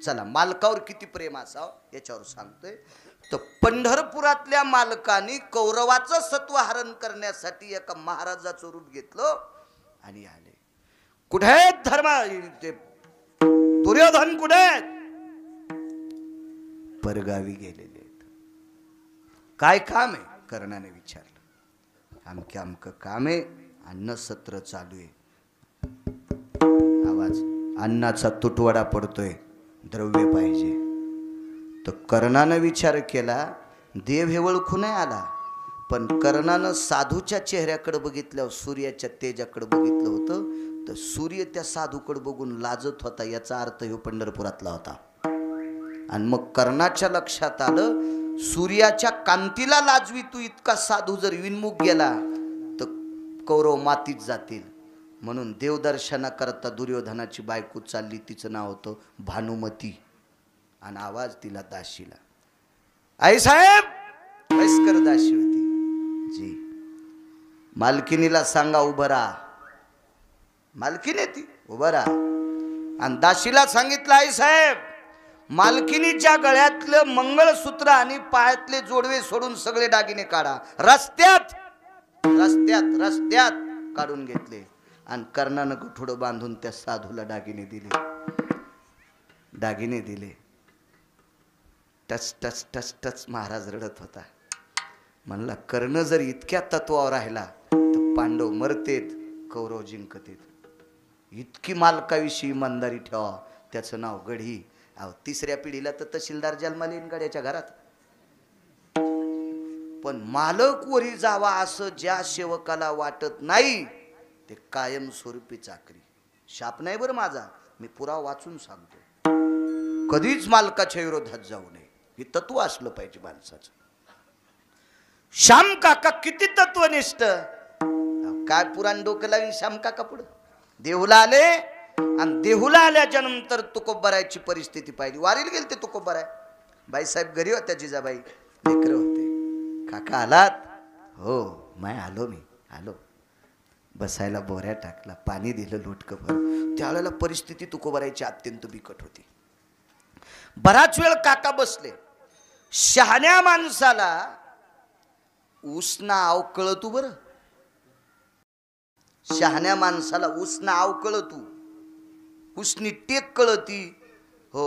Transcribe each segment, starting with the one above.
चला मालकावर किती प्रेम असावं याच्यावर सांगतोय. तर पंढरपुरातल्या मालकाने कौरवाचं सत्व हरण करण्यासाठी एका महाराजाचं रूप घेतलं आणि आले. कुठे धर्म ते दुर्योधन कुठे? परगावी गेलेले. काय काम आहे? कर्णाने विचारलं. अमके अमकं काम आहे, अन्न सत्र चालू आहे. आवाज अन्नाचा तुटवडा पडतोय, द्रव्य पाहिजे. तर कर्णानं विचार केला. देव हे ओळखू नाही आला, पण कर्णानं साधूच्या चेहऱ्याकडे बघितल्यावर सूर्याच्या तेजाकडे बघितलं होतं. तर सूर्य त्या साधूकडे बघून लाजत होता, याचा अर्थ ह्यो पंढरपुरातला होता. आणि मग कर्णाच्या लक्षात आलं, सूर्याच्या कांतीला लाजवी तू इतका साधू जर विनमुख गेला तर कौरव मातीत जातील. म्हणून देवदर्शना करता दुर्योधनाची बायको चालली, तिचं नाव होतं भानुमती. आणि आवाज तिला दाशीला. आई साहेब वयस्कर दाशी होती जी. मालकिनीला सांगा उभं राहा. मालकीने ती उभं राहा. आणि दाशीला सांगितलं, आई साहेब मालकिनीच्या गळ्यातलं मंगळसूत्र आणि पायातले जोडवे सोडून सगळे दागिने काढा. रस्त्यात रस्त्यात रस्त्यात काढून घेतले. आणि कर्णानं गठुडं बांधून त्या साधूला दागिने दिले. दागिने दिले. Touch touch touch touch Maharaj रडत होता. म्हणला कर्ण जर इतक्या तत्वावर राहिला तर पांडव मरतेत, कौरव जिंकतेत. इतकी मालकाविषयी इमानदारी ठेवा, त्याचं नाव गढी. अहो तिसऱ्या पिढीला तर तहसीलदार जन्माला येईन गड्याच्या घरात. पण मालक वरी जावा असं ज्या सेवकाला वाटत नाही ते कायमस्वरूपी चाकरी. शाप नाही बरं माझा, मी पुरावा वाचून सांगतो. कधीच मालकाच्या विरोधात जाऊ नये, हे तत्व असलं पाहिजे माणसाचं. श्याम काका किती तत्वनिष्ठ. काय पुराण डोकं लावून श्याम काका पुढं देहूला आले. आणि देहूला आल्याच्या नंतर तुकोबारायची परिस्थिती पाहिली. वारीला गेले ते तुकोबाराय. बाईसाहेब घरी होत्या, जिजाबाई लेकर होते. काका आलात? हो माय आलो, मी आलो. बसायला बोऱ्या टाकला, पाणी दिलं लोटकभर. त्यावेळेला परिस्थिती तुकोबारायची अत्यंत बिकट होती. बराच वेळ काका बसले. शहाण्या माणसाला उसना आव कळतू बरं. शहाण्या माणसाला उसना आव कळतू, उसनी टेक कळती. हो,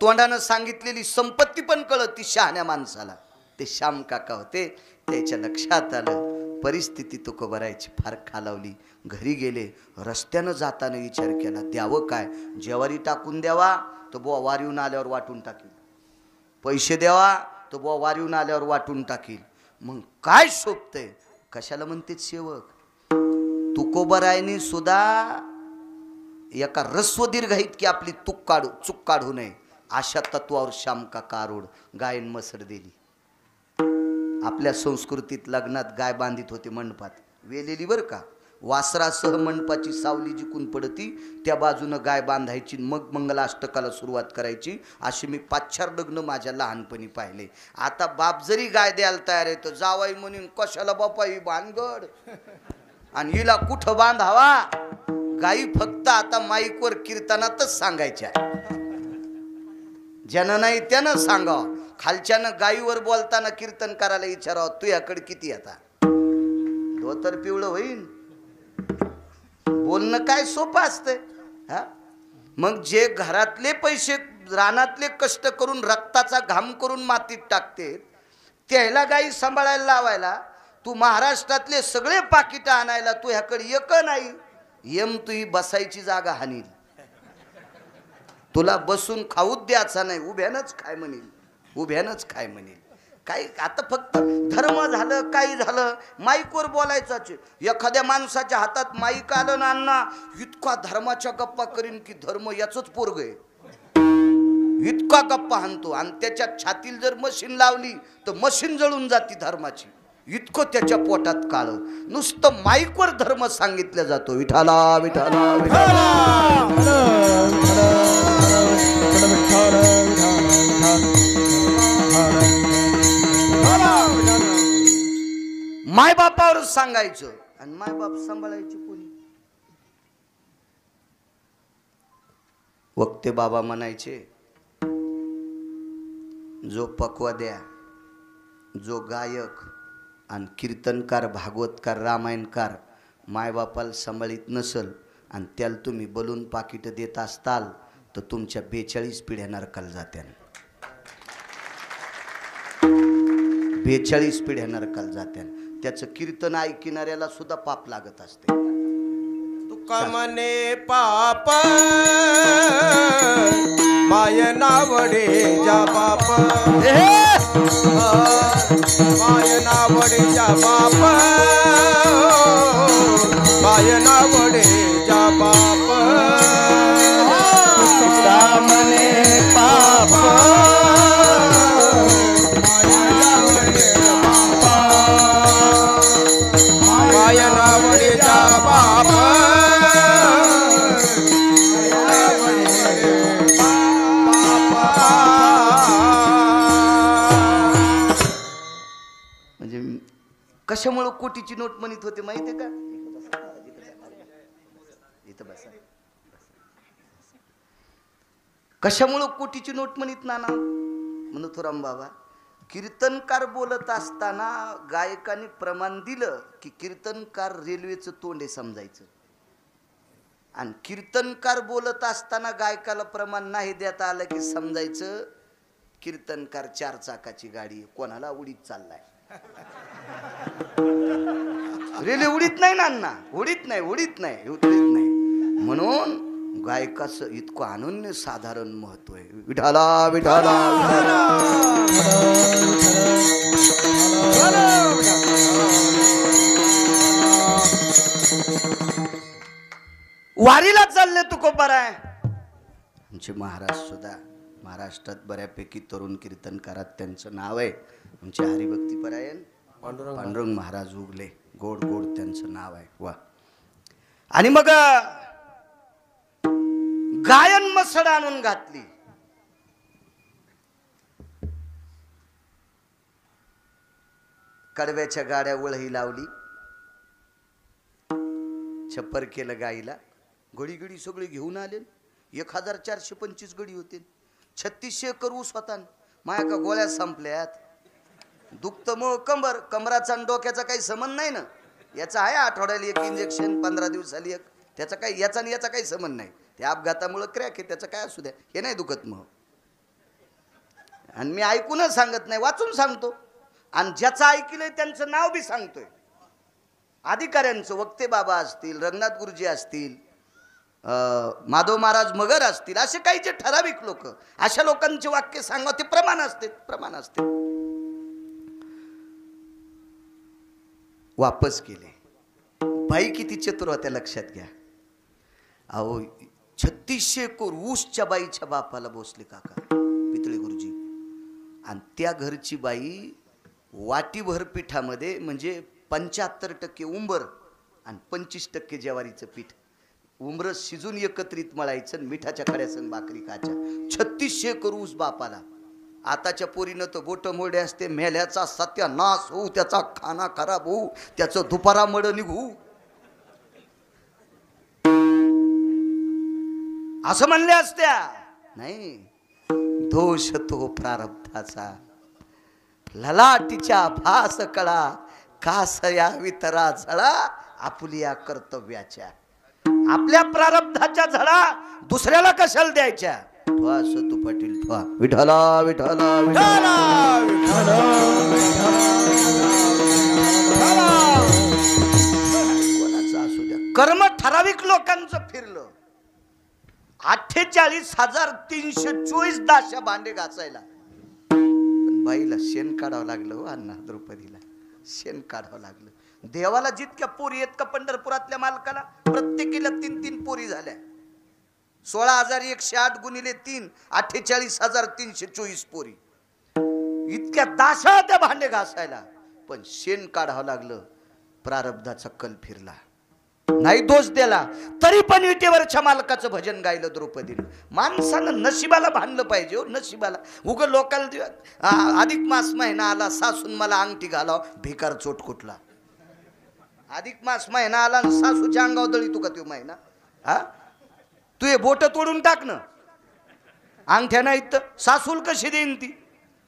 तोंडानं सांगितलेली संपत्ती पण कळती शहाण्या माणसाला. ते श्याम काका होते. त्याच्या लक्षात आलं परिस्थिती तुकोबारायची फार खालावली. घरी गेले. रस्त्यानं जाताना विचार केला, द्यावं काय? ज्वारी टाकून द्यावा तर बुवा वारीहून आल्यावर वाटून टाकील. पैसे द्यावा तर बुवा वारीहून आल्यावर वाटून टाकील. मग काय शोभतंय? कशाला म्हणते सेवक? तुकोबारायने सुद्धा एका रस्व दीर्घाईत की आपली चूक काढू नये अशा तत्वावर श्याम काका आरूढ गायन मसर दिली. आपल्या संस्कृतीत लग्नात गाय बांधित होते मंडपात, वेलेली बरं का. वासरासह मंडपाची सावली जिकून पडती त्या बाजूनं गाय बांधायची, मग मंगलाष्टकाला सुरुवात करायची. अशी मी 5-4 लग्न माझ्या लहानपणी पाहिले. आता बाप जरी गाय द्यायला तयार आहे तर जावाई म्हणून कशाला बापा ही भानगड, आणि हिला कुठं बांधावा? गायी फक्त आता माईकवर कीर्तनातच सांगायच्या. ज्यानं नाही त्यानं सांगावं. खालच्यानं गायीवर बोलताना कीर्तन करायला विचारावं, तुझ्याकडे किती आता? धोतर पिवळं होईन. बोलणं काय सोपं असतंय हा. मग जे घरातले पैसे रानातले कष्ट करून रक्ताचा घाम करून मातीत टाकते त्याला गायी सांभाळायला लावायला, तू महाराष्ट्रातले सगळे पाकिटं आणायला तू ह्याकडे एक नाही. तू ही बसायची जागा हानील. तुला बसून खाऊच द्यायचा नाही, उभ्यानंच खाय म्हणेल, उभ्यानंच खाय म्हणेल. काही आता फक्त धर्म झालं, काही झालं माईकवर बोलायचाच. एखाद्या माणसाच्या हातात माईक आलं ना अण्णा, इतका धर्माच्या गप्पा करीन की धर्म याचंच पोरग आहे. इतका गप्पा हाणतो. आणि त्याच्या छातीला जर मशीन लावली तर मशीन जळून जाती धर्माची. इतकं त्याच्या पोटात काळ. नुसतं माईकवर धर्म सांगितलं जातो. विठाला विठाला विठाला. माय बापावर सांगायचं आणि माय बाप सांभाळायचे कोणी? वक्ते बाबा म्हणायचे, जो पक्वाद्या, जो गायक आणि कीर्तनकार, भागवतकार, रामायणकार मायबापाला सांभाळीत नसल आणि त्याला तुम्ही बलून पाकिट देत असताल तर तुमच्या 42 पिढ्या नरकाला जात्या. 42 पिढ्या नरकाला जात्या. त्याचं कीर्तन ऐकणाऱ्याला सुद्धा पाप लागत असते. तुका मने पाप माय नावडे जा बाप, माय नावडे जा बाप, माय नावडे जा बाप. तुका मने पाप माय नावडे जा बाप. म्हणजे कशामुळे कोटीची नोट म्हणत होते माहिती आहे का? इथं बसा. कशामुळे कोटीची नोट म्हणत नाना म्हणत राम बाबा, कीर्तनकार बोलत असताना गायकाने प्रमाण दिलं की कीर्तनकार रेल्वेचं तोंडे समजायचं, आणि कीर्तनकार बोलत असताना गायकाला प्रमाण नाही देता आलं की समजायचं कीर्तनकार 4 चाकाची गाडी कोणाला उडीत चाललाय. रेल्वे उडीत नाही ना, उडीत नाही. म्हणून गायकाचं इतकं अनन्य साधारण महत्व आहे. विठाला विठाला वारीला चालले तुकोबार आहे. आमचे महाराज सुद्धा महाराष्ट्रात बऱ्यापैकी तरुण कीर्तनकारात त्यांचं नाव आहे. आमचे हरिभक्तीपरायण पांडुरंग महाराज उगले, गोड गोड त्यांचं नाव आहे. वा. आणि मग गायन मसड आणून घातली. कडव्याच्या गाड्या वळही लावली, छप्पर केलं गाईला. गडी सगळे घेऊन आले. 1425 गडी होते. 3600 एकर ऊस होता. माया का गोळ्या संपल्यात. दुखत मग कमराचा आणि डोक्याचा काही संबंध नाही ना. याचा आहे आठवड्याला एक इंजेक्शन, 15 दिवसाला एक. त्याचा काही याचा आणि याचा काही संबंध नाही. त्या अपघातामुळे क्रॅक आहे, त्याचं काय असू द्या, हे नाही दुखत मग. आणि मी ऐकूनच सांगत नाही, वाचून सांगतो. आणि ज्याचं ऐकलंय त्यांचं नाव बी सांगतोय. अधिकाऱ्यांचं वक्ते बाबा असतील, रंगनाथ गुरुजी असतील, माधव महाराज मगर असतील, असे काही जे ठराविक लोक, अशा लोकांचे वाक्य सांगा, ते प्रमाण असते. वापस केले. बाई किती चतुर होत्या लक्षात घ्या. अहो 3600 एकर ऊसच्या बाईच्या बापाला भोसले काका पितळे गुरुजी, आणि त्या घरची बाई वाटीभर पिठामध्ये म्हणजे 75% उंबर आणि 25% ज्वारीचं पीठ, उंबर शिजून एकत्रित मळायचं, मिठाच्या खड्यासंग भाकरी खायच्या. 3600 एकर ऊस बापाला. आताच्या पोरीनं तर बोट मोडे असते. मेल्याचा सत्यानाश होऊ, त्याचा खाना खराब होऊ, त्याचं दुपारा मड निघू, असं म्हणले असत्या. नाही, दोष तो प्रारब्धाचा, ललाटीच्या भास कळा, कासया वितरा झळा आपुलिया कर्तव्याच्या. आपल्या प्रारब्धाच्या झळा दुसऱ्याला कशाला द्यायच्या. असं तू पाटील विठाला विठाला विठाला कोणाचं असू द्या. कर्म ठराविक लोकांचं फिरलं. 48,324 दाशा भांडे घासायला. पण बाईला शेण काढावं लागलं हो अण्णा. द्रौपदीला शेण काढावं लागलं. देवाला जितक्या पोरी आहेत का पंढरपुरातल्या मालकाला, प्रत्येकीला 3-3 पोरी झाल्या. 16,108 गुणिले 3 48,324 पोरी. इतक्या दाशा त्या भांडे घासायला. पण शेण काढावं लागलं. प्रारब्धाचा कल फिरला. नाही दोष दिला तरी पण विटेवरच्या मालकाचं भजन गायलं द्रौपदीनं. माणसानं नशिबाला भांडलं पाहिजे हो, नशिबाला. उग लोकांना अधिक मास महिना आला, सासून मला अंगठी घालाव, भिकार चोट कुठला. अधिक मास महिना आला, सासूच्या अंगावर दळी तू का तो महिना. हा, तू हे बोट तोडून टाक ना. अंगठ्या नाहीत तर सासूल कशी देईन ती.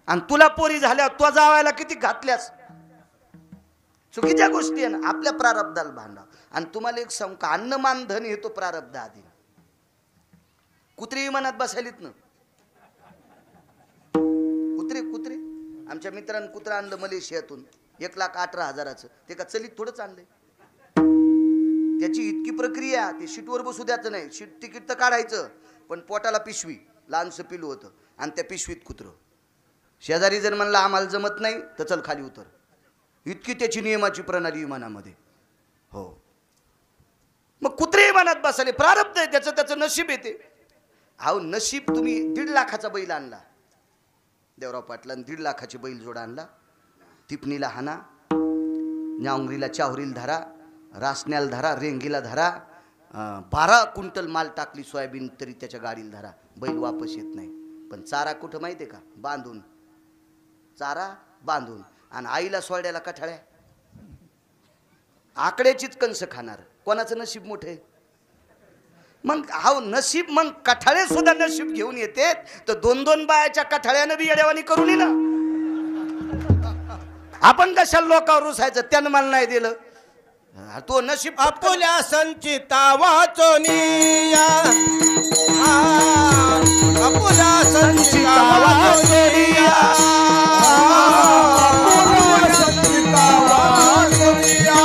आणि तुला पोरी झाल्या तो जावायला किती घातल्यास. चुकीच्या गोष्टी आहे ना. आपल्या प्रारब्धाला भांडा. आणि तुम्हाला एक सांगू का, अन्नमान धन हे तो प्रारब्ध आधी. कुत्री विमानात बसायलीत ना, कुत्रे आमच्या मित्रांनी कुत्रा आणलं मलेशियातून 1,18,000. ते का चलीत थोडंच आणलंय. त्याची इतकी प्रक्रिया, ते शीटवर बसू द्यायचं नाही. शीट तिकीट तर काढायचं, पण पोटाला पिशवी, लहानसं पिलू होतं आणि त्या पिशवीत कुत्रं. शेजारी जर म्हणलं आम्हाला जमत नाही तर चल खाली उतर. इतकी त्याची नियमाची प्रणाली विमानामध्ये. हो, मग कुत्रे विमानात बसाले, प्रारब्ध आहे त्याचं, त्याचं नशीब येते. अहो नशीब, तुम्ही 1.5 लाखाचा बैल आणला देवराव पाटलांनी, 1.5 लाखाची बैल जोडा आणला. तिपणीला हाना, न्यावंगरीला चाहुरीला धरा, रासण्याला धरा, रेंगीला धरा. 12 क्विंटल माल टाकली सोयाबीन तरी त्याच्या गाडीला धरा, बैल वापस येत नाही. पण चारा कुठं माहिती आहे का, बांधून. चारा बांधून. आणि आईला सोड्याला कठाळ्या. आकड्याचीच कंस खाणार. कोणाचं नशीब मोठे. मग हाव नशीब, मग कठाळे सुद्धा नशीब घेऊन येते. तर 2-2 बायाच्या कठाळ्यानं बी येड्यावानी करून ना. आपण कशाला लोकांवर रुसायचं, त्यानं मला नाही दिलं. तो नशीब आपुल्या संचिता वाचोनिया, आपुल्या संचिता वाचोनिया, आपुल्या संचिता वाचोनिया,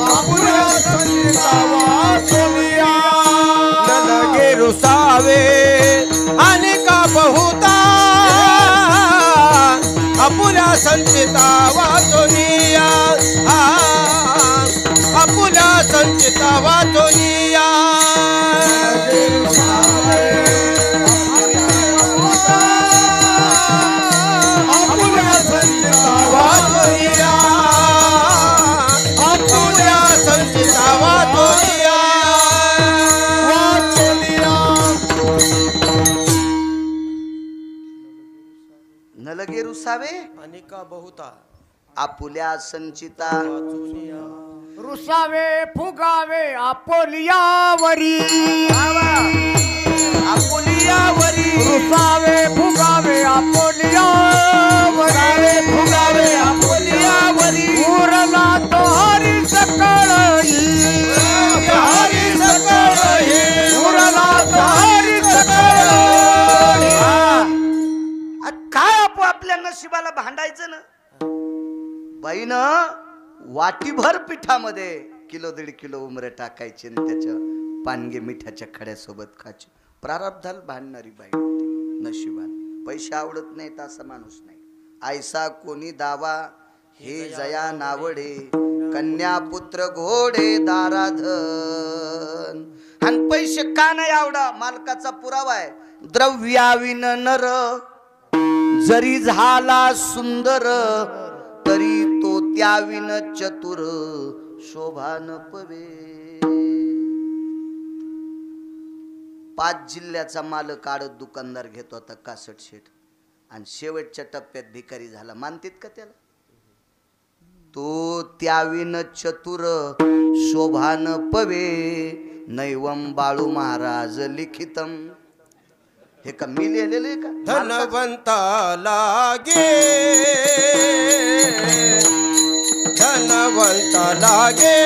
आपुल्या संचिता वाचोनिया. न लगे रुसावे आणि का बहुता, आपुल्या संचिता वाचोनिया, आपुल्या संचिता वाचोनिया. आपुल्या संचिता वाचोनिया, आपुल्या संचिता वाचोनिया, वाचोनिया. न लगे रुसावे आणि का बहुता, आपुल्या संचिता रुसावे फुगावे आपोलियावरी, आपुलियावरी. रुसावे फुगावे आपोलियावरी, फुगावे आपुलियावरी. उरला तो हरी सकळी, हरी सकळी, उरला तो हरी सकळी. काय आपल्या नशिबाला भांडायचं ना. बाईनं वाटीभर पिठामध्ये 1-1.5 किलो उमरे टाकायचे आणि त्याच्या पानगे मिठाच्या खड्यासोबत खायचे. प्रारब्धाला भांडणारी बाई होती नशिबाला. पैसे आवडत नाहीत असा माणूस नाही. आयसा कोणी दावा हे जया नावडे, कन्या पुत्र घोडे दाराधन. आणि पैसे का नाही आवडा, मालकाचा पुरावा आहे. द्रव्याविन नर जरी झाला सुंदर, तरी तो त्याविन चतुर शोभा न पवे. 5 जिल्ह्याचा मालक आडत दुकानदार घेतो आता 61 शेठ, आणि शेवटच्या टप्प्यात भिकारी झाला. मानतेत का त्याला. तो त्याविन चतुर शोभा न पवे, नैवम बाळू महाराज लिखितम. हे का मी लिहिलेलं आहे का. धनवंता लागे, धनवंता लागे,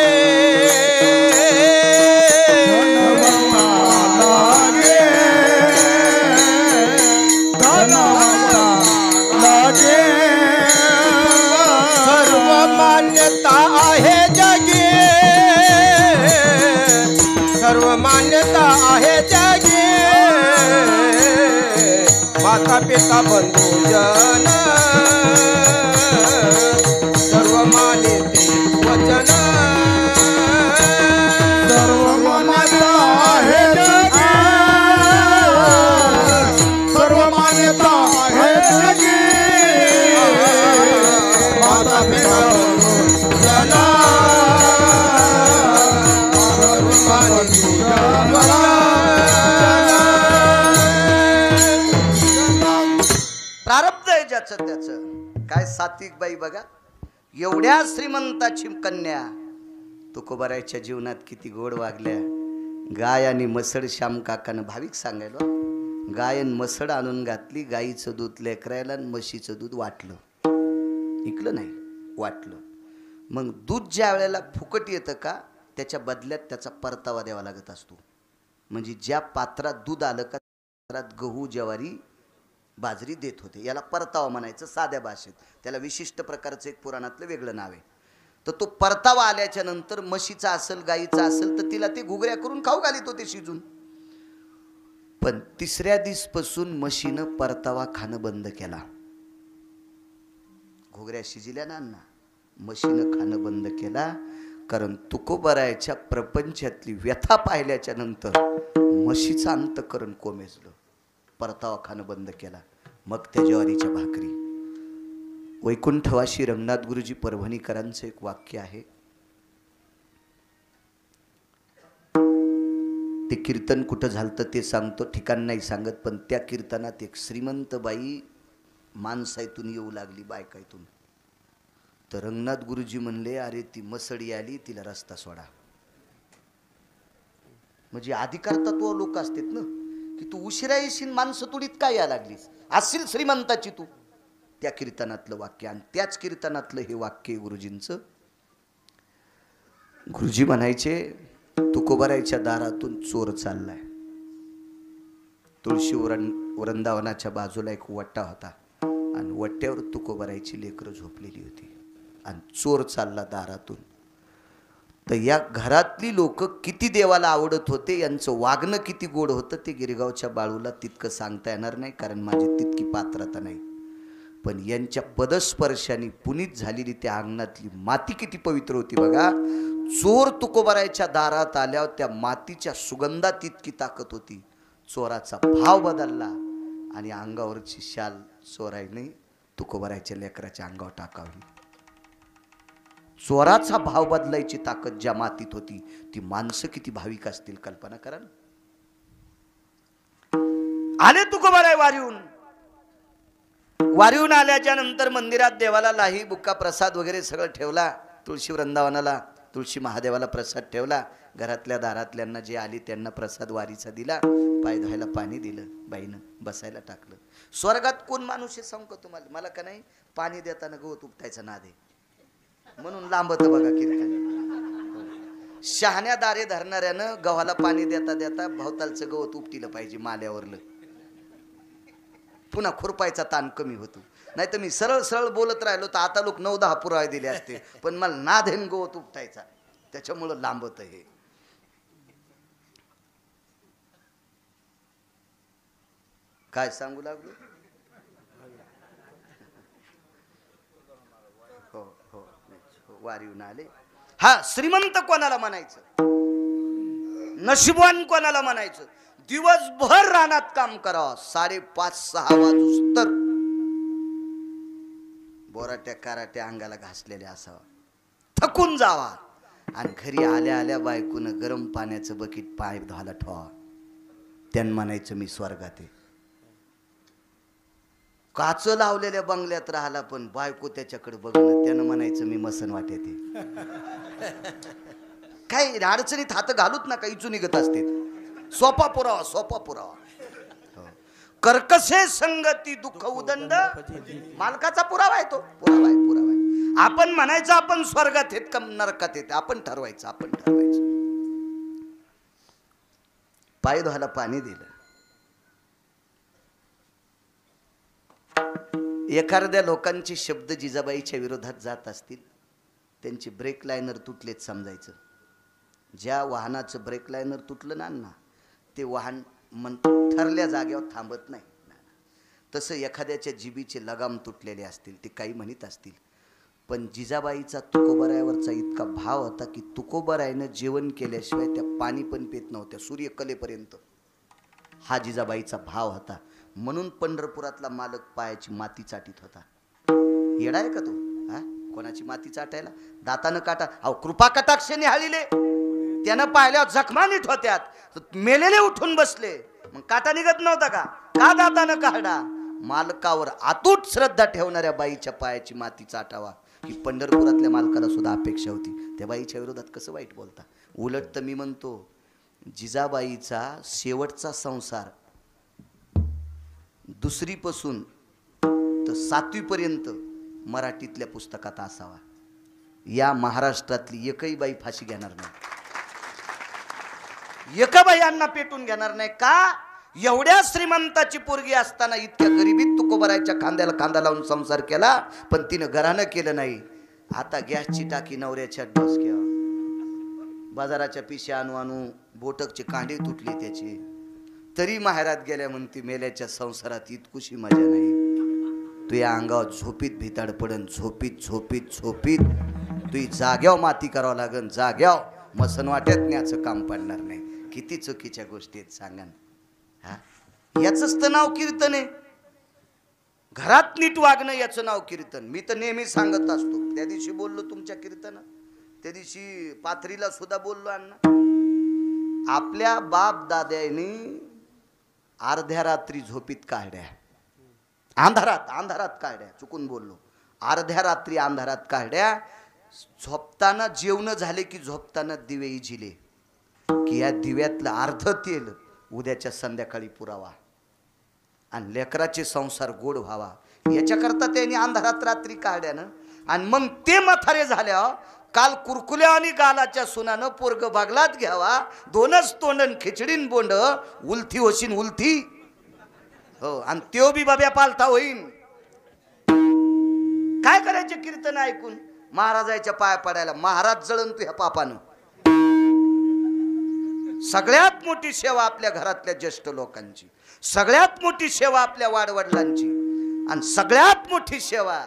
धनवंता लागे, धनवंता लागे. सर्व मान्यता आहे जगी, सर्व मान्यता आहे जगी. माता पिता बंधू जन सर्व मानिते वचन, सर्व मान्यता आहे जगी, सर्व मान्यता आहे जगी. माता पिता बंधू जन सर्व मानिते वचन. प्रारब्ध आहे ज्याचं त्याचं. काय सात्विक बाई बघा, एवढ्या श्रीमंताची कन्या तुकोबारायच्या जीवनात किती गोड वागल्या. गाय आणि मसळ श्याम काकानं भाविक सांगायला. गायन मसड आणून घातली, गाईचं दूध लेकरायला आणि म्हशीचं दूध वाटलं. ऐकलं नाही, वाटलं. मग दूध ज्या वेळेला फुकट येतं का त्याच्या बदल्यात त्याचा परतावा द्यावा लागत असतो. म्हणजे ज्या पात्रात दूध आलं का पात्रात गहू ज्वारी बाजरी देत होते, याला परतावा म्हणायचं साध्या भाषेत. त्याला विशिष्ट प्रकारचं एक पुराणातलं वेगळं नाव आहे. तर तो परतावा आल्याच्या नंतर म्हशीचा असेल गाईचा असेल तर तिला ते घुगऱ्या करून खाऊ घालीत होते शिजून. पण तिसऱ्या दिवसपासून म्हशीनं परतावा खाणं बंद केला. घुगऱ्या शिजल्या ना म्हशीनं खाणं बंद केला. कारण तुकोबारायच्या प्रपंचातली व्यथा पाहिल्याच्या नंतर म्हशीचं अंतकरण कोमेजलं. परतावा खाणं बंद केला. मग त्या ज्वारीच्या भाकरी. वैकुंठवासी रंगनाथ गुरुजी परभणीकरांचं एक वाक्य आहे. ते कीर्तन कुठं झालं ते सांगतो, ठिकाण नाही सांगत. पण त्या कीर्तनात एक श्रीमंत बाई माणसाईतून येऊ लागली, बायकाईतून. तर रंगनाथ गुरुजी म्हणले, अरे ती मसडी आली, तिला रस्ता सोडा. म्हणजे अधिकार तत्व लोक असतात ना, की तू उशिरा येशील, माणसं तुडीत काय या लागलीस, असेल श्रीमंताची तू. त्या कीर्तनातलं वाक्य. आणि त्याच कीर्तनातलं हे वाक्य गुरुजींचं. गुरुजी म्हणायचे, तुकोबारायच्या दारातून चोर चाललाय. तुळशी वृंदावनाच्या बाजूला एक वट्टा होता आणि वट्ट्यावर तुकोबारायची लेकरं झोपलेली होती आणि चोर चालला दारातून. तर या घरातली लोक किती देवाला आवडत होते, यांचं वागणं किती गोड होतं ते गिरगावच्या बाळूला तितकं सांगता येणार नाही, कारण माझी तितकी पात्रता नाही. पण यांच्या पदस्पर्शाने पुनीत झालेली त्या अंगणातली माती किती पवित्र होती बघा. चोर तुकोबारायच्या दारात आल्यावर त्या मातीच्या सुगंधात इतकी ताकद होती. चोराचा भाव बदलला आणि अंगावरची शाल चोराईने तुकोबारायच्या लेकराच्या अंगावर टाकावी. चोराचा भाव बदलायची ताकद ज्या मातीत होती, ती माणसं किती भाविक असतील कल्पना करा ना. आले तुकोबाराय वारीहून आल्याच्या नंतर मंदिरात देवाला लाही बुक्का प्रसाद वगैरे सगळं ठेवला. तुळशी वृंदावनाला तुळशी महादेवाला प्रसाद ठेवला. घरातल्या दारातल्यांना जे आली त्यांना प्रसाद वारीचा दिला. पाय धुवायला पाणी दिलं. बाईनं बसायला टाकलं. स्वर्गात कोण माणूस आहे सांगू का तुम्हाला? मला का नाही पाणी देताना गवत उपटायचा नाद आहे म्हणून लांबत बघा कीर्तन. शहाण्या दारे धरणाऱ्यानं गव्हाला पाणी देता देता भवतालचं गवत उपटिलं पाहिजे माल्यावरलं. पुन्हा खुरपायचा ताण कमी होतो. नाही तर मी सरळ सरळ बोलत राहिलो तर आता लोक 9-10 पुरावे दिले असते. पण मला नाद आहे गवत उपटायचा, त्याच्यामुळं लांबत हे. काय सांगू लागलो? हो हो वारीहून आले. हा, श्रीमंत कोणाला म्हणायचं, नशिबवान कोणाला म्हणायचं? दिवसभर रानात काम करावं, 5:30-6 वाजूस तर बोराट्या काराट्या अंगाला घासलेल्या असावा, थकून जावा. आणि घरी आल्या आल्या बायकोनं गरम पाण्याचं बकेट पाय धुवायला ठेवा. त्यानं म्हणायचं मी स्वर्गात आहे. काच लावलेल्या बंगल्यात राहिला पण बायको त्याच्याकडे बघणं, त्यानं म्हणायचं मी मसन वाट्यात आहे. काय अडचणीत हात घालूत ना, काही इचू निघत असते. सोपा पुरावा, सोपा पुरावा. कर्कशे संगती दुःख उदंड, मालकाचा पुरावा आहे तो. पुरावा आहे, पुरावा आहे. आपण म्हणायचं आपण स्वर्गात आहेत का नरकात आहेत, आपण ठरवायचं, आपण ठरवायचं. पाय धुवायला पाणी दिलं. एखाद्या लोकांचे शब्द जिजाबाईच्या विरोधात जात असतील, त्यांचे ब्रेक लायनर तुटलेच समजायचं. ज्या वाहनाचं ब्रेक लायनर तुटलं ना, ते वाहन ठरल्या जागेवर थांबत नाही. तसं एखाद्याच्या जिबीचे लगाम तुटलेले असतील, ते काही म्हणत असतील. पण जिजाबाईचा तुकोबारायावरचा इतका भाव होता की तुकोबारायनं जेवण केल्याशिवाय त्या पाणी पण पेत नव्हत्या सूर्यकलेपर्यंत. हा जिजाबाईचा भाव होता. म्हणून पंढरपुरातला मालक पायाची माती चाटीत होता. येडा आहे का तो? हा, कोणाची माती चाटायला? दातानं काटा. अहो, कृपा कटाक्ष निहाळीले, त्यानं पाहिल्यावर जखमा नीट होत्यात. मेलेले उठून बसले, मग काटा निघत नव्हता का? का दातानं काढा? मालकावर अतूट श्रद्धा ठेवणाऱ्या बाईच्या पायाची माती चाटावा ही पंढरपुरातल्या मालकाला सुद्धा अपेक्षा होती. त्या बाईच्या विरोधात कसं वाईट बोलता? उलट तर मी म्हणतो, जिजाबाईचा शेवटचा संसार दुसरीपासून तर 7वी पर्यंत मराठीतल्या पुस्तकात असावा. या महाराष्ट्रातली एकही बाई फाशी घेणार नाही, एका बायांना पेटून घेणार नाही. का? एवढ्या श्रीमंताची पोरगी असताना इतक्या गरिबीत तुकोबरायच्या खांद्याला खांदा लावून संसार केला, पण तिनं घरानं केलं नाही. आता गॅसची टाकी नवऱ्याच्या डोसक्यावर, बाजाराच्या पिशा आणू आणू बोटकचे कांडे तुटले त्याचे, तरी माहेरात गेल्या म्हणती मेल्याच्या संसारात इतकुशी मजा नाही. तू या अंगावर झोपीत भिताड पडन, झोपीत झोपीत झोपीत तुही जाग्यावर माती करावं लागन, जाग्यावर मसन वाट्यात न्याचं काम पडणार नाही. किती चुकीच्या गोष्टी आहेत सांगा ना. हा, याचंच तर नाव कीर्तन आहे. घरात नीट वागणं याचं नाव कीर्तन. मी तर नेहमी सांगत असतो. त्या दिवशी बोललो तुमच्या कीर्तनात, त्या दिवशी पाथरीला सुद्धा बोललो. अण्णा, आपल्या बाप दाद्याने अर्ध्या रात्री झोपीत काढ्या, अंधारात काढ्या, चुकून बोललो, अर्ध्या रात्री अंधारात काढ्या. झोपताना जेवण झाले की झोपताना दिवे इझिले की या दिव्यातलं अर्ध तेल उद्याच्या संध्याकाळी पुरावा आणि लेकराचे संसार गोड व्हावा, याच्याकरता त्यांनी अंधारात रात्री काढ्यानं. आणि मग ते म्हातारे झाल्या, काल कुरकुल्या आणि गालाच्या सुनानं पोरग बागलात घ्यावा, दोनच तोंडन खिचडीन बोंड, उलथी होशीन उलथी. हो, आणि त्यो बी बाब्या पालथा होईन. काय करायचे कीर्तन ऐकून? महाराजाच्या पाया पडायला. महाराज जळण तू ह्या पापानं. सगळ्यात मोठी सेवा आपल्या घरातल्या ज्येष्ठ लोकांची, सगळ्यात मोठी सेवा आपल्या वाडवडिलांची, आणि सगळ्यात मोठी सेवा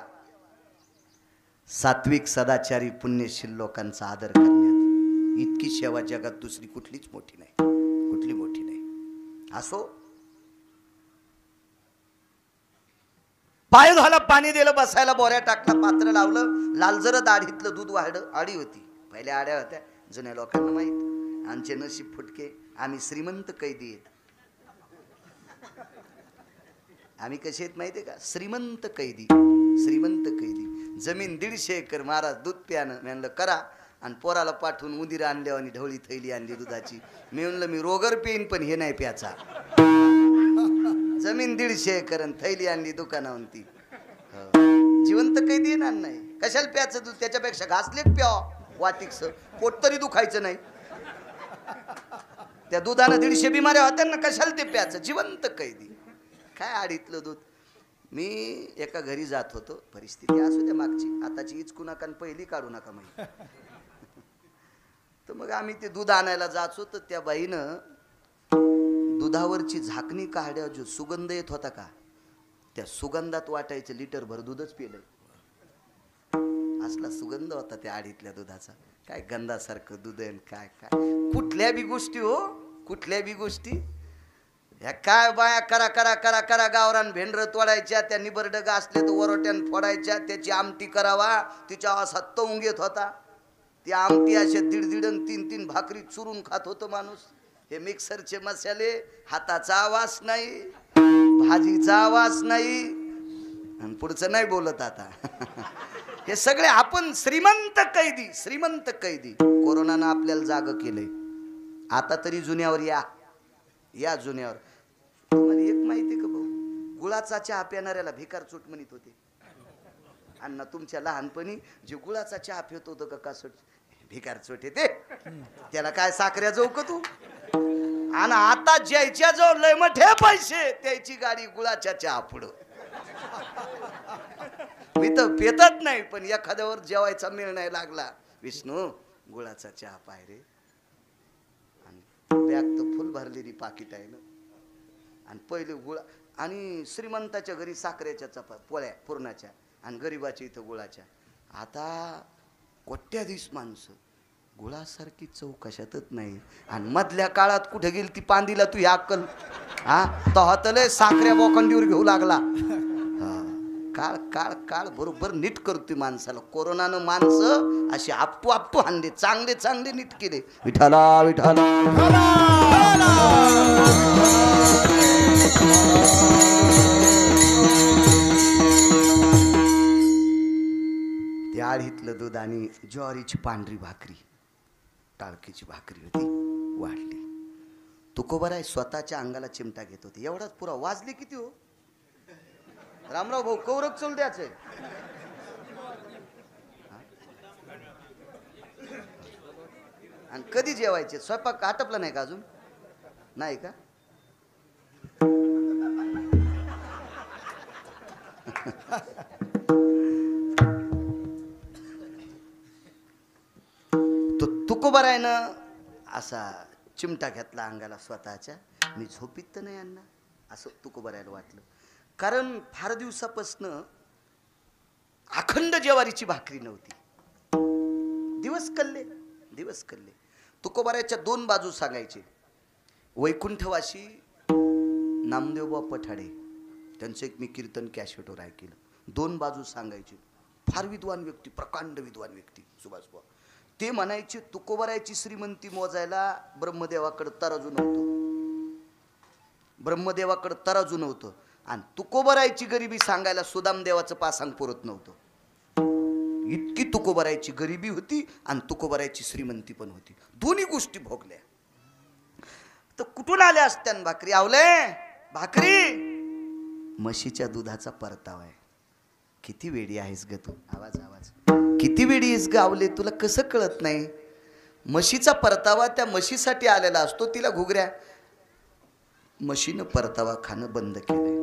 सात्विक सदाचारी पुण्यशील लोकांचा आदर करण्यात. इतकी सेवा जगात दुसरी कुठलीच मोठी नाही, कुठली मोठी नाही. असो, पाय धुवायला पाणी दिलं, बसायला बोऱ्या टाकला, पात्र लावलं, लालजर दाढीतलं दूध वाढलं. आडी होती, पहिल्या आड्या होत्या, जुन्या लोकांना माहित. आमचे नशीब फुटके, आम्ही श्रीमंत कैदी आहेत. आम्ही कसे आहेत माहिती आहे का? श्रीमंत कैदी, श्रीमंत कैदी. जमीन 150 एकर. महाराज दूध प्यानं. मी म्हणलं करा, आणि पोराला पाठवून उंदीर आणल्या आणि ढवळी थैली आणली दुधाची. मी म्हणलं मी रोगर पेन, पण हे नाही प्याचा. जमीन 150 एकर आणि थैली आणली दुकानावरून. ती जिवंत कैदी येणार नाही. कशाला प्याचं दूध? त्याच्यापेक्षा घासलेत प्याव वाटिकस, पोट तरी दुखायचं नाही. त्या दुधानं 150 बिमाऱ्या होत्या ना, कशाला ते प्याचं? जिवंत कैदी. काय आडीतलं दूध. मी एका घरी जात होतो, परिस्थिती असू द्या मागची, आताची इचकू नका आणि पहिली काढू नका माहिती. तर मग आम्ही ते दूध आणायला जाचो, तर त्या बाईनं दुधावरची झाकणी काढ्या, जो सुगंध येत होता का, त्या सुगंधात वाटायचं लिटर भर दूधच पिलंय. असला सुगंध होता त्या आडीतल्या दुधाचा. काय गंधासारखं दूध आहे. काय काय कुठल्या बी गोष्टी, हो कुठल्या बी गोष्टी. ह्या काय बाया करा करा करा करा, गावरान भेंडर तोडायच्या, त्या निबरडग असले तर वरोट्यान फोडायच्या, त्याची आमटी करावा, तिच्या असा तवंग येत होता. ती आमटी अशा 1.5 आणि 3 भाकरी चुरून खात होतो माणूस. हे मिक्सरचे मसाले, हाताचा आवाज नाही, भाजीचा आवाज नाही, आणि पुढचं नाही बोलत आता. हे सगळे आपण श्रीमंत कैदी, श्रीमंत कैदी. कोरोनानं आपल्याला जाग केलंय. आता तरी जुन्यावर या जुन्यावर. तुम्हाला एक माहिती का भाऊ, गुळाचा चहा पिणाऱ्याला भिकार चूट म्हणत होते. अण्णा तुमच्या लहानपणी जे गुळाचा चहा पित होतं का कासट, भिकार चोट येते त्याला. काय साखऱ्या जाऊ का तू? आणि आता ज्याच्या जवळ लय मोठे पैसे, त्याची गाडी गुळाच्या चहा पुढं. मी तर पेतच नाही, पण एखाद्यावर जेवायचा मेळ नाही लागला, विष्णू गुळाचा चहा पाय रे. आणि बॅग तर फुल भरलेली पाकिट आहे ना. आणि पहिले गुळा, आणि श्रीमंताच्या घरी साखरेच्या पोळ्या पुरणाच्या, आणि गरिबाच्या इथं गुळाच्या. आता कोट्याधीश माणसं, गुळासारखी चव कशातच नाही. आणि मधल्या काळात कुठे गेली ती पांदीला तू ह्या अक्कल. हा तहतले साखऱ्या बोखंडीवर घेऊ लागला. काळ काळ काळ बरोबर नीट करतोय माणसाला. कोरोनानं माणसं अशी आपटू आपटू हाणले, चांगले चांगले नीट केले. विठाला विठाला ते आळीतलं दूध आणि ज्वारीची पांढरी भाकरी, टाळकीची भाकरी होती, वाढली. तुकोबराय स्वतःच्या अंगाला चिमटा घेत होते. एवढाच पुरा. वाजले किती हो? रामराव भाऊ कौरक चल द्यायचंय. आणि कधी जेवायचे? स्वयंपाक आटपला नाही का अजून? नाही का? तो तुकोबारायनं असा चिमटा घेतला अंगाला स्वतःच्या. मी झोपीत तर नाही यांना असं तुकोबारायला वाटलं. कारण फार दिवसापासनं अखंड ज्वारीची भाकरी नव्हती. दिवस कल्ले. तुकोबारायच्या दोन बाजू सांगायचे. वैकुंठवासी नामदेवबा पठाडे त्यांचं एक मी कीर्तन कॅशेटवर ऐकलं. दोन बाजू सांगायचे. फार विद्वान व्यक्ती, प्रकांड विद्वान व्यक्ती सुभाषबा. ते म्हणायचे तुकोबारायची श्रीमंती मोजायला ब्रह्मदेवाकडे तराजू नव्हतं. आणि तुकोबारायची गरिबी सांगायला सुदामदेवाचं पासांग पुरत नव्हतं. इतकी तुकोबारायची गरिबी होती आणि तुकोबारायची श्रीमंती पण होती. दोन्ही गोष्टी भोगल्या. तर कुठून आल्या असत्या भाकरी? आवले भाकरी म्हशीच्या दुधाचा परतावा आहे. किती वेडी आहेस ग तू. आवाज किती वेडी आहेस ग आवले, तुला कसं कळत नाही? म्हशीचा परतावा त्या म्हशीसाठी आलेला असतो. तिला घुगऱ्या. म्हशीनं परतावा खाणं बंद केलंय.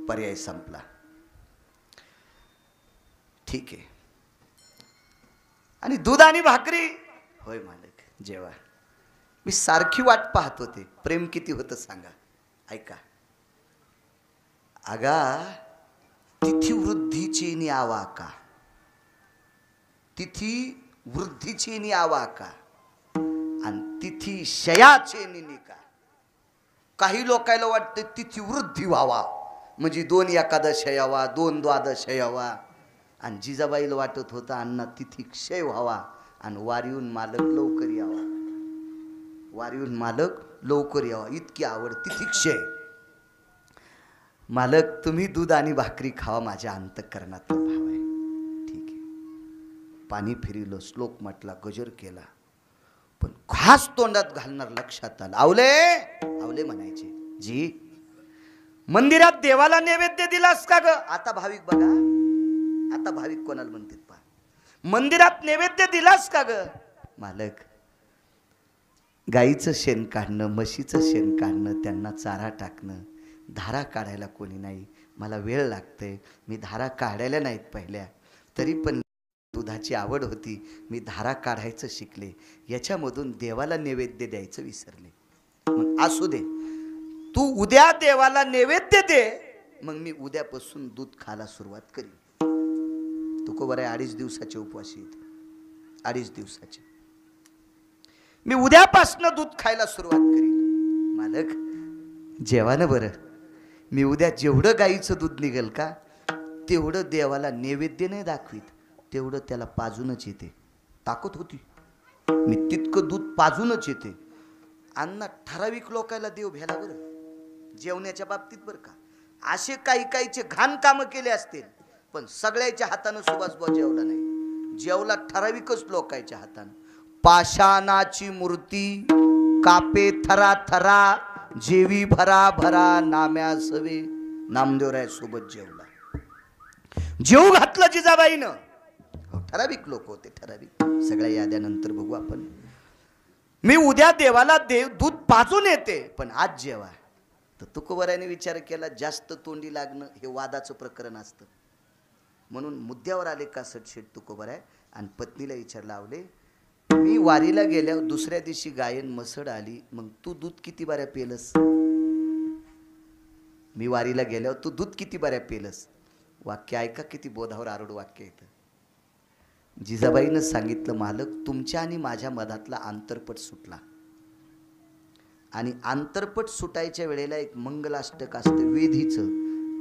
पर्याय संपला. ठीक आहे. आणि दूध आणि भाकरी. होय मालक जेवा. मी सारखी वाट पाहत होते. प्रेम किती होतं सांगा. ऐका. आगा तिथी वृद्धीची नि आवा का, तिथी वृद्धीची नि आवा का, आणि तिथी शयाचे निका. काही लोकायला वाटतं तिथी वृद्धी व्हावा म्हणजे 2 एकादश यावा, 2 द्वादश यावा. आणि जिजाबाईला वाटत होतं अण्णा तिथी क्षय व्हावा आणि वारीहून मालक लवकर यावा. इतकी आवड तिथी क्षय. मालक तुम्ही दूध आणि भाकरी खावा, माझ्या अंतःकरणातला भाव आहे. ठीक आहे. पाणी फिरिलं, श्लोक म्हटला, गजर केला. पण खास तोंडात घालणार लक्षात आलं. आवले म्हणायचे जी मंदिरात देवाला नैवेद्य दिलास का ग? आता भाविक बघा, आता भाविक कोणाला म्हणतात पहा. मंदिरात नैवेद्य दिलास का ग? मालक गाईचं शेण काढणं, म्हशीचं शेण काढणं, त्यांना चारा टाकणं, धारा काढायला कोणी नाही. मला वेळ लागतंय. मी धारा काढायला नाहीत पहिल्या, तरी पण दुधाची आवड होती. मी धारा काढायचं शिकले. याच्यामधून देवाला नैवेद्य द्यायचं विसरले. मग असू दे, तू उद्या देवाला नैवेद्य दे, मग मी उद्यापासून दूध खायला सुरुवात करीन. तुकोबाराय 2.5 दिवसाचे उपवासी आहेत. 2.5 दिवसाचे. मी उद्यापासून दूध खायला सुरुवात करीन. मालक जेवा ना बरं. मी उद्या जेवढं गाईचं दूध निघेल का तेवढं देवाला नैवेद्य नाही दाखवीत, तेवढं त्याला पाजूनच येते. ताकद होती. मी तितकं दूध पाजूनच येते. अण्णा ठराविक लोकायला देव भ्याला बरं जेवण्याच्या बाबतीत बरं का. असे काहीचे घाण कामं केले असतील, पण सगळ्याच्या हातानं सुभाषबा जेवला नाही. जेवला ठराविकच लोकांच्या हातानं. पाषाणाची मूर्ती कापे थरा थरा, जेवी भरा भरा नाम्या सवे. नामदेवराय सोबत जेवला. जेव घातलं जिजाबाईनं. ठराविक लोक होते, ठराविक. सगळ्या याद्यानंतर बघू आपण. मी उद्या देवाला दूध पाजून येते, पण आज जेवा. तर तुकोबारायने विचार केला जास्त तोंडी लागणं हे वादाचं प्रकरण असतं. म्हणून मुद्द्यावर आले का सटशेट तुकोबाराय. आणि पत्नीला विचारला, आवले मी वारीला गेल्यावर दुसऱ्या दिवशी गायन मसड आली, मग तू दूध किती बाऱ्या पेलस? मी वारीला गेल्यावर तू दूध किती बाऱ्या पेलस? वाक्य ऐका, किती बोधावर आरूढ वाक्य येतं. जिजाबाईनं सांगितलं, मालक तुमच्या आणि माझ्या मधातला आंतरपट सुटला. आणि आंतरपट सुटायच्या वेळेला एक मंगलाष्टक असतं वेधीचं.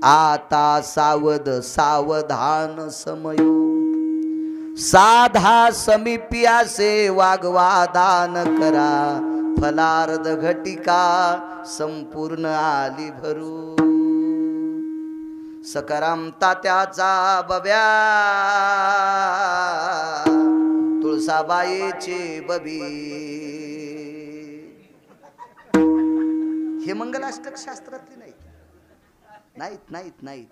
आता सावध सावधान समयो, साधा समीप्यासे वाग्वादान करा, फलार्ध घटिका संपूर्ण आली भरू. सकाराम तात्याचा बब्या, तुळसाबाईचे बबी. हे मंगलाष्टक शास्त्रातले नाहीत.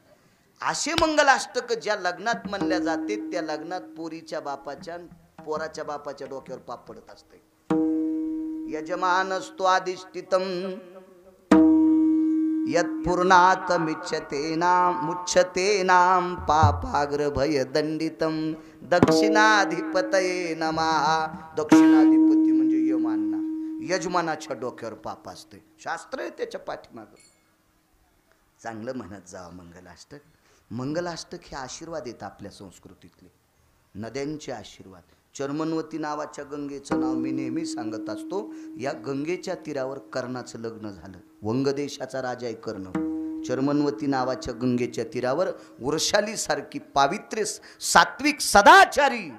असे मंगलाष्टक ज्या लग्नात म्हणल्या जाते त्या लग्नात पोरीच्या बापाच्या पोराच्या बापाच्या डोक्यावर पाप पडत असते. यजमानस्तु अधिष्ठितम यत्पूर्णात मुच्यते नाम पापाग्र भय दंडितम दक्षिणाधिपतये नमः. दक्षिणाधिपती म्हणजे यमांना, यजमानाच्या डोक्यावर पाप असते. शास्त्र आहे त्याच्या पाठीमागं. चांगलं म्हणत जावं मंगलाष्टक. मंगलाष्टक हे आशीर्वाद येतात आपल्या संस्कृतीतले, नद्यांचे आशीर्वाद. चर्मनवती नावाच्या गंगेचं नाव मी नेहमी सांगत असतो. या गंगेच्या तीरावर कर्णाचं लग्न झालं. वंगदेशाचा राजा आहे कर्ण. चर्मनवती नावाच्या गंगेच्या तीरावर वृषाली सारखी पावित्र्य सात्विक सदाचारी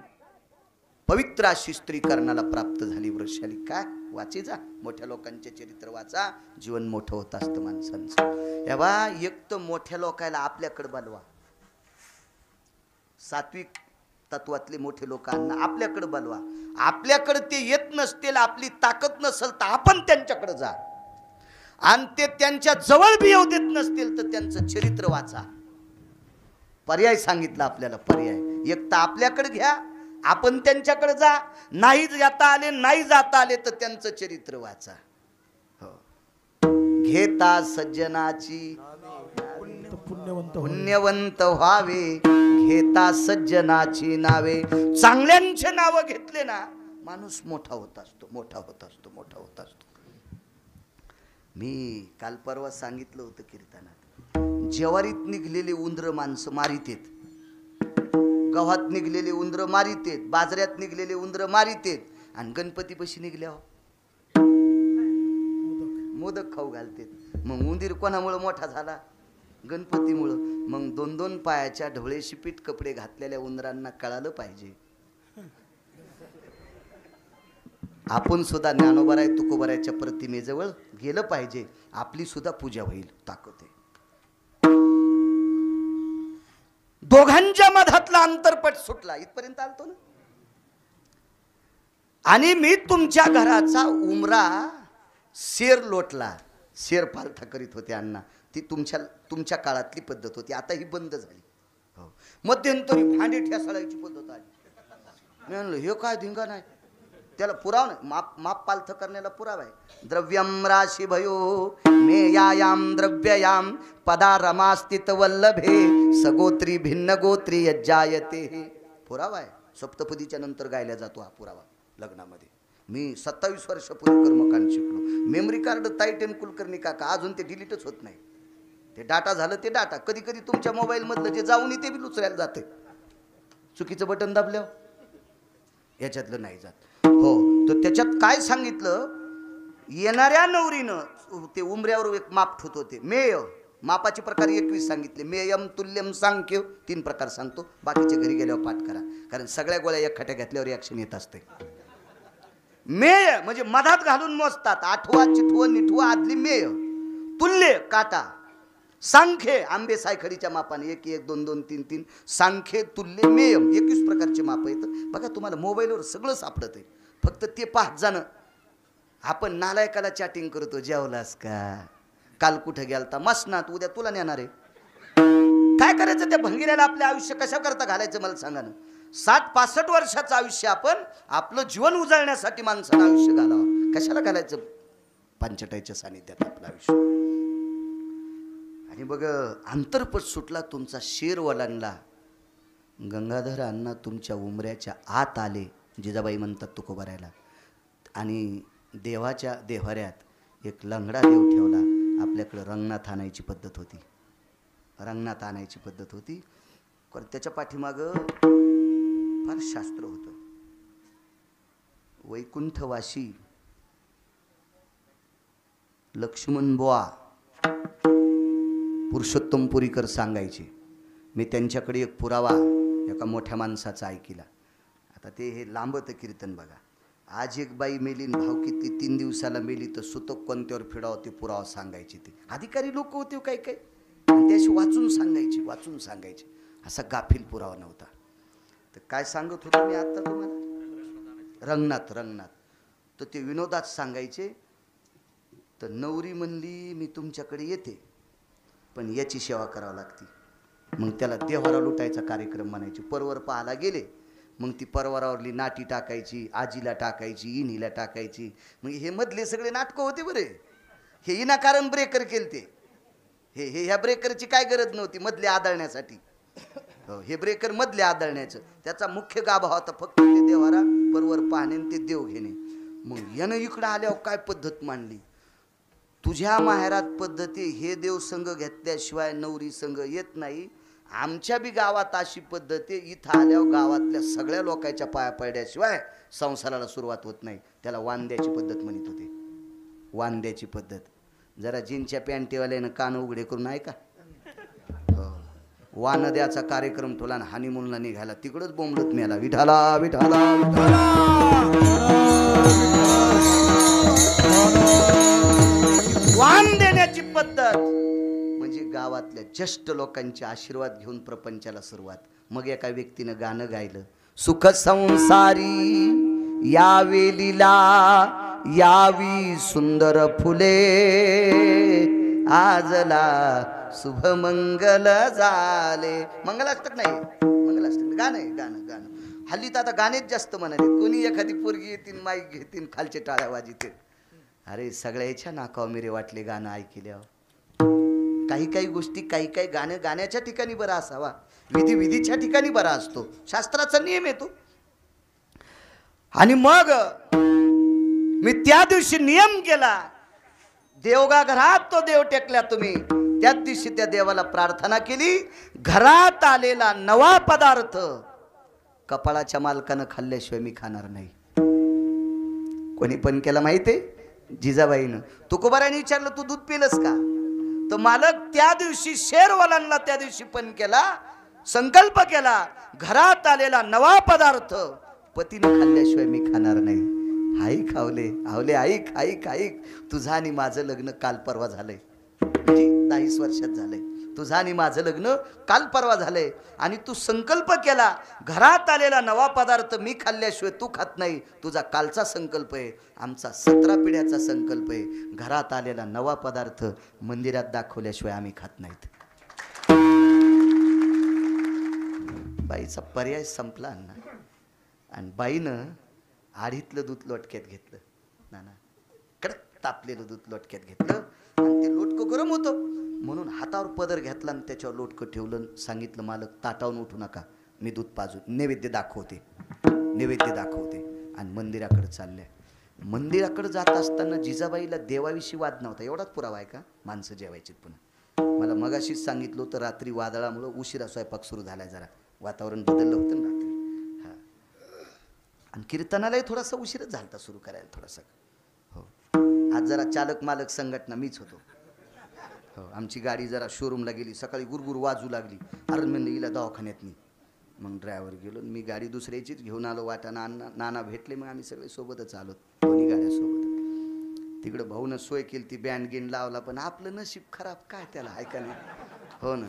पवित्र अशी स्त्री कर्णाला प्राप्त झाली. वृषाली काय वाचे जा, मोठ्या लोकांचे चरित्र वाचा, जीवन मोठं होत असतं माणसांचं. या बा एक तर मोठ्या लोकांना आपल्याकडे बोलवा, सात्विक तत्वातले मोठे लोकांना आपल्याकडे बोलवा. आपल्याकडे ते येत नसतील, आपली ताकद नसेल तर आपण त्यांच्याकडे जा. आणि ते त्यांच्या जवळ बी येऊ देत नसतील तर त्यांचं चरित्र वाचा. पर्याय सांगितला आपल्याला, पर्याय. एक तर आपल्याकडे घ्या, आपण त्यांच्याकडे जा. नाही जाता आले, नाही जाता आले तर त्यांचं चरित्र वाचा. हो. घेता सज्जनाची पुण्यवंत व्हावे, घेता सज्जनाची नावे. चांगल्यांचे नाव घेतले ना माणूस मोठा होत असतो, मोठा होत असतो, मोठा होत असतो. मी काल परवा सांगितलं होतं कीर्तनात, ज्वारीत निघलेले उंदर माणसं मारितेत, गव्हात निघलेले उंदर मारितेत, बाजऱ्यात निघलेले उंदर मारितेत, आणि गणपतीपाशी निघल्यावर मोदक खाऊ घालतेत. मग उंदीर कोणामुळे मोठा झाला? गणपतीमुळं. मग 2-2 पायाच्या ढवळे शिपीट कपडे घातलेल्या उंदरांना कळालं पाहिजे आपण सुद्धा ज्ञानोबराय तुकोबरायच्या प्रतिमेजवळ गेलं पाहिजे. आपली सुद्धा पूजा होईल. ताकद आहे. दोघांच्या मधातला अंतरपट सुटला. इथपर्यंत आलतो ना. आणि मी तुमच्या घराचा उमरा शेर लोटला. शेर पालथा करीत होते अण्णा. ती तुमच्या काळातली पद्धत होती, आता ही बंद झाली. हो. मध्यंतरी भांडे ठेसाळायची पद्धत आली. मी म्हणलं हे काय धिंगा नाही, त्याला पुरावा नाही. माप पालथ करण्याला पुरावा आहे. द्रव्यम राशी भयो मेयायाम द्रव्ययाम पदा रमास्थित वल्लभे सगोत्री भिन्न गोत्री यज्जायते. पुरावा आहे. सप्तपदीच्या नंतर गायला जातो हा पुरावा लग्नामध्ये. मी 27 वर्षापूर्वी कर्मकांड शिकलो. मेमरी कार्ड ताईटेन कुलकर्णी काका अजून ते डिलीटच होत नाही. ते डाटा झालं ते डाटा. कधी कधी तुमच्या मोबाईल मधलं जे जाऊन ते बी लुचरायला जाते. चुकीचं बटन दाबल्यावर याच्यातलं नाही जात. हो. तर त्याच्यात काय सांगितलं, येणाऱ्या नवरीनं ते उमऱ्यावर एक माप ठेवत होते. मेय मापाचे प्रकार 21 सांगितले. मेयम तुल्यम सांख्य 3 प्रकार सांगतो. बाकीच्या घरी गेल्यावर पाठ करा, कारण सगळ्या गोळ्या एक खट्या घातल्यावर ॲक्शन येत असते. मेय म्हणजे मधात घालून मोजतात. आठवा चिठव निठव आदली मेय. तुल्य काटा. सांख्य आंबे सायखडीच्या मापाने 1 1 2 2 3 3. सांख्य तुल्य मेयम 21 प्रकारचे माप आहेत. बघा तुम्हाला मोबाईलवर सगळं सापडत आहे. फक्त ते पाहत जाणं. आपण नालायकाला चॅटिंग करतो, जेवलास का, काल कुठे गेलता, मसनात, उद्या तुला नेणार आहे. काय करायचं त्या भंगिऱ्याला? आपले आयुष्य कशा करता घालायचं मला सांगा ना. 60-65 वर्षाचं आयुष्य आपण आपलं जीवन उजळण्यासाठी माणसानं आयुष्य घालावं. कशाला घालायचं पंचटाईच्या सानिध्यात आपलं आयुष्य? आणि बघ अंतरपट सुटला तुमचा. शेर वलांडला. गंगाधर अण्णा तुमच्या उमऱ्याच्या आत आले. जिजाबाई म्हणतात तुकोबारायला. आणि देवाच्या देव्हाऱ्यात एक लंगडा देव ठेवला. आपल्याकडं रंगनाथ आणायची पद्धत होती. रंगनाथ आणायची पद्धत होती. कारण त्याच्या पाठीमागं फार शास्त्र होतं. वैकुंठवासी लक्ष्मण बुवा पुरुषोत्तम पुरीकर सांगायचे. मी त्यांच्याकडे एक पुरावा एका मोठ्या माणसाचा ऐकिला. आता ते हे लांबत कीर्तन बघा. आज एक बाई मेली, भावकीतली 3 दिवसाला मेली तर सुतक कोणत्यावर फिडावं ते पुरावा सांगायचे. ते अधिकारी लोक होते काही काही, आणि त्याशी वाचून सांगायचे. असा गाफील पुरावा नव्हता. तर काय सांगत होतो मी आता तुम्हाला? रंगनाथ. तर ते विनोदात सांगायचे. तर नवरी म्हणली मी तुमच्याकडे येते, पण याची सेवा करावी लागते. मग त्याला देवारा लुटायचा कार्यक्रम म्हणायचे. परवर पाहायला गेले, मग ती परवारावरली नाटी टाकायची, आजीला टाकायची, इनीला टाकायची. मग हे मधले सगळे नाटकं होते बरे. हे इनाकारण ब्रेकर केलते. ह्या ब्रेकरची काय गरज नव्हती मधले आदळण्यासाठी. हो, हे ब्रेकर मधले आदळण्याचं. त्याचा मुख्य गाभा होता फक्त ते देवारा परवर पाहणे आणि ते देव घेणे. मग यानं इकडं आल्यावर काय पद्धत मांडली, तुझ्या माहेरात पद्धती हे देव संघ घेतल्याशिवाय नवरी संघ येत नाही. आमच्या बी गावात अशी पद्धत आहे, इथं आल्यावर गावातल्या सगळ्या लोकांच्या पाया पडल्याशिवाय संसाराला सुरुवात होत नाही. त्याला वांद्याची पद्धत म्हणत होते. वांद्याची पद्धत. जरा जीनच्या पॅन्टीवाल्यानं कान उघडे करून ऐका. वान द्याचा कार्यक्रम ठेवला आणि हनीमूनला निघाला, तिकडच बोंबलत मेला. विठाला विठाला विठाला. वान देण्याची पद्धत म्हणजे गावातल्या ज्येष्ठ लोकांचे आशीर्वाद घेऊन प्रपंचाला सुरुवात. मग एका व्यक्तीनं गाणं गायलं, सुख संसारी या वेलीला यावी सुंदर फुले, आजला शुभ मंगल झाले. मंगलाष्टक नाही, मंगलाष्टक गाणं आहे. गाणं हल्ली तर आता गाणेच जास्त म्हणाले. कोणी एखादी पोरगी येतील, माईक घेतील, खालचे टाळ्या वाजितील. अरे सगळ्याच्या नाकावर मिरे वाटले गाणं ऐकल्यावर. काही गोष्टी काही गाण्याच्या ठिकाणी बरा असावा, विधीच्या ठिकाणी बरा असतो. शास्त्राचा नियम येतो. आणि मग मी त्या दिवशी नियम केला, देवगा घरात तो देव टेकल्या तुम्ही. त्याच दिवशी त्या देवाला प्रार्थना केली, घरात आलेला नवा पदार्थ कपाळाच्या मालकानं खाल्ल्याशिवाय मी खाणार नाही. कोणी पण केला माहितीये? जिजाबाईनं. तुकोबाराने विचारलं, तू दूध पिलंस का? तर मालक त्या दिवशी शेरवालांना त्या दिवशी पण केला, संकल्प केला, घरात आलेला नवा पदार्थ पतीनं खाल्ल्याशिवाय मी खाणार नाही. ऐक आवले आवले, ऐक ऐक ऐक. तुझं आणि माझं लग्न काल परवा झालंय, म्हणजे 10 वर्षात झालंय. तुझं आणि माझं लग्न काल परवा झालंय. आणि तू संकल्प केला, घरात आलेला नवा पदार्थ मी खाल्ल्याशिवाय तू खात नाही. तुझा कालचा संकल्प आहे, आमचा 17 पिढ्याचा संकल्प आहे. घरात आलेला नवा पदार्थ मंदिरात दाखवल्याशिवाय आम्ही खात नाहीत. बाईचा पर्याय संपला ना. आणि बाईनं आडीतलं दूध लोटक्यात घेतलं, नाना कडक तापलेलं दूध लोटक्यात घेतलं. आणि ते लोटकं गरम होतं म्हणून हातावर पदर घेतला आणि त्याच्यावर लोटकं ठेवलं. सांगितलं, मालक ताटावून उठू नका, मी दूध पाजू, नैवेद्य दाखवते. आणि मंदिराकडे चालल्या. मंदिराकडे जात असताना जिजाबाईला देवाविषयी वाद नव्हता. एवढाच पुरावा आहे का माणसं जेवायची. पुन्हा मला मगाशीच सांगितलं होतं, रात्री वादळामुळं उशिरा स्वयंपाक सुरू झालाय. जरा वातावरण बदललं होतं ना रात्री. आणि कीर्तनालाही थोडासा उशीरच झालता सुरू करायला थोडासा. हो, आज जरा चालक मालक संघटना मीच होतो. हो, आमची गाडी जरा शोरूमला गेली, सकाळी गुरगुर वाजू लागली. अरे म्हणलं हिला दवाखान्यात नाही. मग ड्रायव्हर गेलो, मी गाडी दुसऱ्याचीच घेऊन आलो. वाटा नाना भेटले, मग आम्ही सगळे सोबतच आलो, दोन्ही गाड्या सोबत. तिकडं भाऊनं सोय केली, ती बँड गिंड लावला. पण आपलं नशीब खराब काय त्याला ऐका नाही. हो ना.